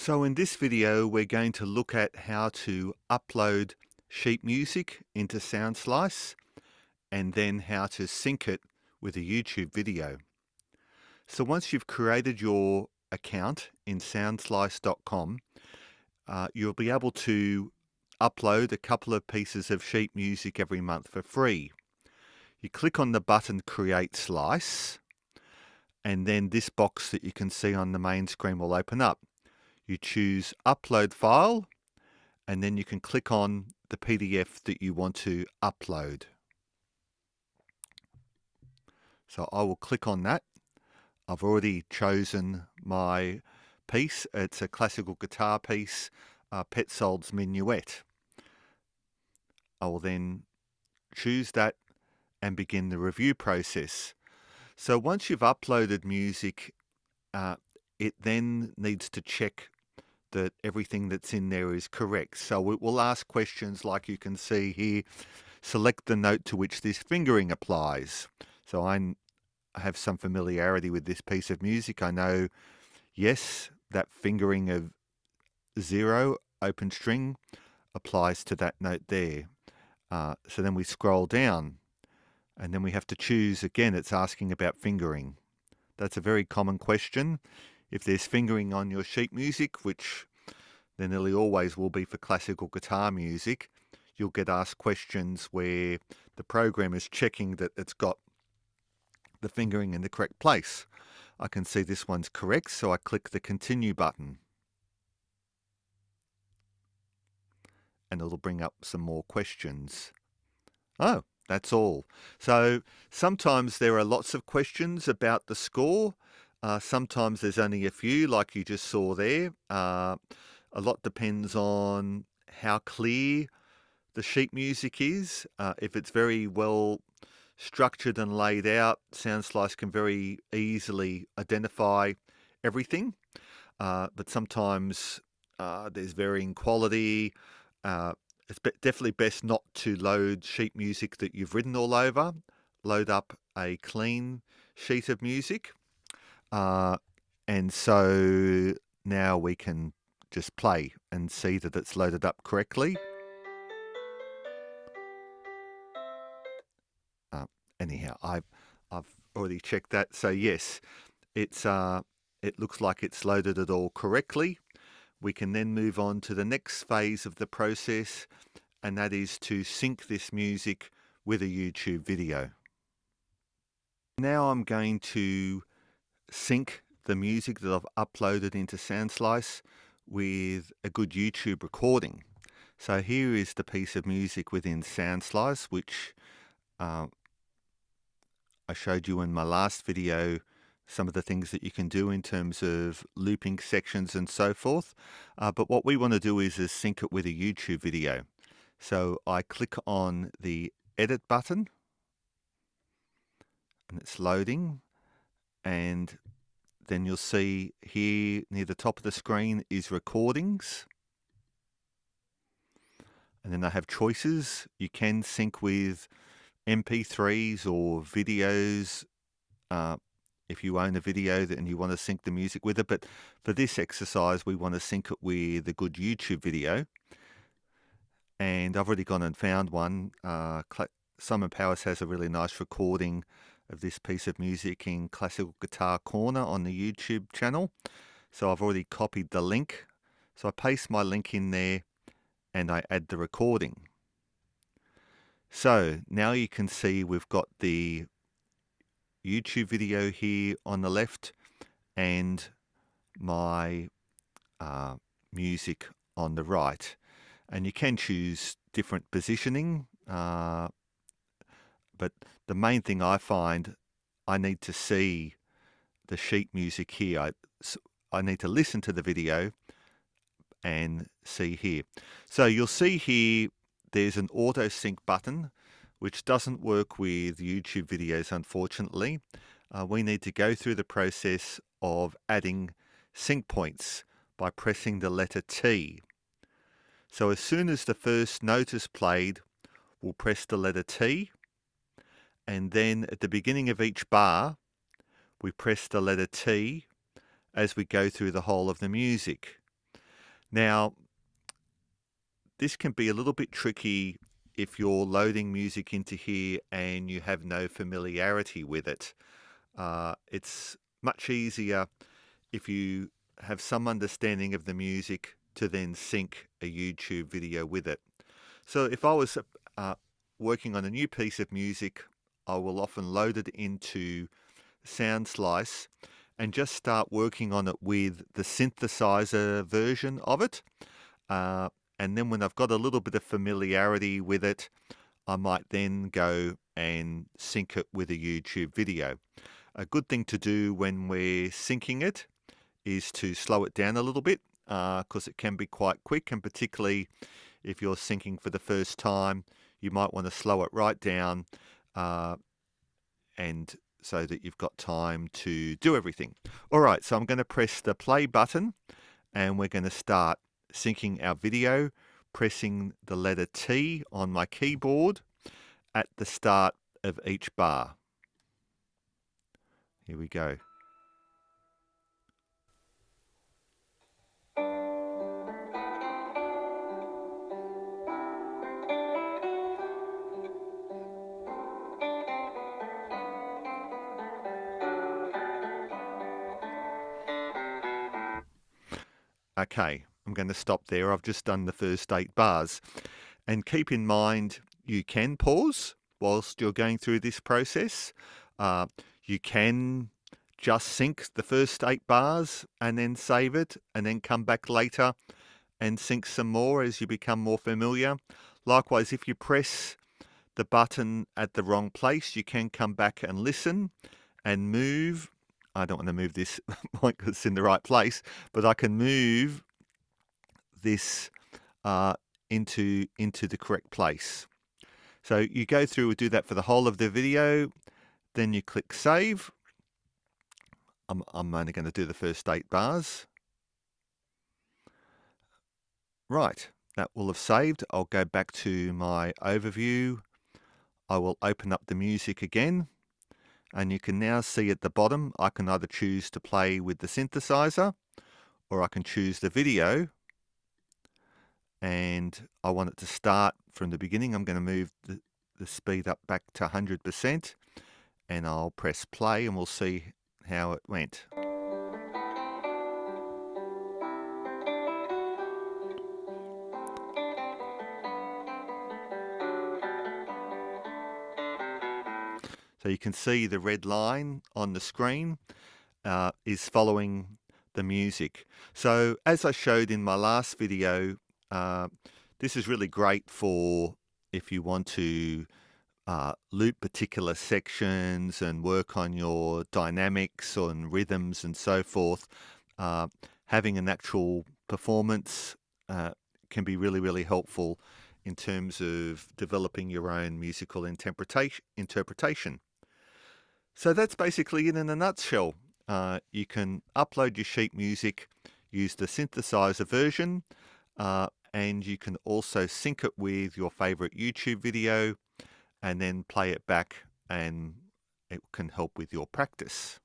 So in this video, we're going to look at how to upload sheet music into Soundslice and then how to sync it with a YouTube video. So once you've created your account in soundslice.com, you'll be able to upload a couple of pieces of sheet music every month for free. You click on the button Create Slice, and then this box that you can see on the main screen will open up. You choose Upload File, and then you can click on the PDF that you want to upload. So I will click on that. I've already chosen my piece. It's a classical guitar piece, Petzold's Minuet. I will then choose that and begin the review process. So once you've uploaded music, it then needs to check that everything that's in there is correct. So it will ask questions like you can see here. Select the note to which this fingering applies. So I have some familiarity with this piece of music. I know, yes, that fingering of 0 open string applies to that note there. So then we scroll down and then we have to choose again. It's asking about fingering. That's a very common question. If there's fingering on your sheet music, which there nearly always will be for classical guitar music, you'll get asked questions where the program is checking that it's got the fingering in the correct place. I can see this one's correct, so I click the Continue button. And it'll bring up some more questions. Oh, that's all. So sometimes there are lots of questions about the score. Sometimes there's only a few, like you just saw there. A lot depends on how clear the sheet music is. If it's very well structured and laid out, Soundslice can very easily identify everything. But sometimes there's varying quality. It's definitely best not to load sheet music that you've written all over. Load up a clean sheet of music. And so now we can just play and see that it's loaded up correctly. Anyhow, I've already checked that. So yes, it looks like it's loaded it all correctly. We can then move on to the next phase of the process, and that is to sync this music with a YouTube video. Now I'm going to sync the music that I've uploaded into Soundslice with a good YouTube recording. So here is the piece of music within Soundslice, which I showed you in my last video some of the things that you can do in terms of looping sections and so forth. But what we want to do is sync it with a YouTube video. So I click on the Edit button, and it's loading. And then you'll see here near the top of the screen is Recordings. And then I have choices. You can sync with MP3s or videos if you own a video and you want to sync the music with it. But for this exercise, we want to sync it with a good YouTube video. And I've already gone and found one. Simon Powers has a really nice recording of this piece of music in Classical Guitar Corner on the YouTube channel. So I've already copied the link. So I paste my link in there and I add the recording. So now you can see we've got the YouTube video here on the left and my music on the right. And you can choose different positioning, but the main thing I find, I need to see the sheet music here. I need to listen to the video and see here. So you'll see here there's an auto sync button, which doesn't work with YouTube videos, unfortunately. We need to go through the process of adding sync points by pressing the letter T. So as soon as the first note is played, we'll press the letter T, and then at the beginning of each bar, we press the letter T as we go through the whole of the music. Now, this can be a little bit tricky if you're loading music into here and you have no familiarity with it. It's much easier if you have some understanding of the music to then sync a YouTube video with it. So if I was working on a new piece of music, I will often load it into Soundslice and just start working on it with the synthesizer version of it. And then when I've got a little bit of familiarity with it, I might then go and sync it with a YouTube video. A good thing to do when we're syncing it is to slow it down a little bit, because it can be quite quick, and particularly if you're syncing for the first time, you might want to slow it right down, and so that you've got time to do everything. All right, so I'm going to press the play button and we're going to start syncing our video, pressing the letter T on my keyboard at the start of each bar. Here we go. Okay, I'm going to stop there. I've just done the first 8 bars. And keep in mind, you can pause whilst you're going through this process. You can just sync the first 8 bars and then save it and then come back later and sync some more as you become more familiar. Likewise, if you press the button at the wrong place, you can come back and listen and move. I don't want to move this point because it's in the right place, but I can move this into the correct place. So you go through and do that for the whole of the video, then you click save. I'm only going to do the first 8 bars. Right, that will have saved. I'll go back to my overview. I will open up the music again, and you can now see at the bottom, I can either choose to play with the synthesizer or I can choose the video. And I want it to start from the beginning. I'm going to move the speed up back to 100%, and I'll press play and we'll see how it went. So you can see the red line on the screen is following the music. So as I showed in my last video, this is really great for if you want to loop particular sections and work on your dynamics and rhythms and so forth. Having an actual performance can be really, really helpful in terms of developing your own musical interpretation. So that's basically it in a nutshell. You can upload your sheet music, use the synthesizer version, and you can also sync it with your favorite YouTube video and then play it back, and it can help with your practice.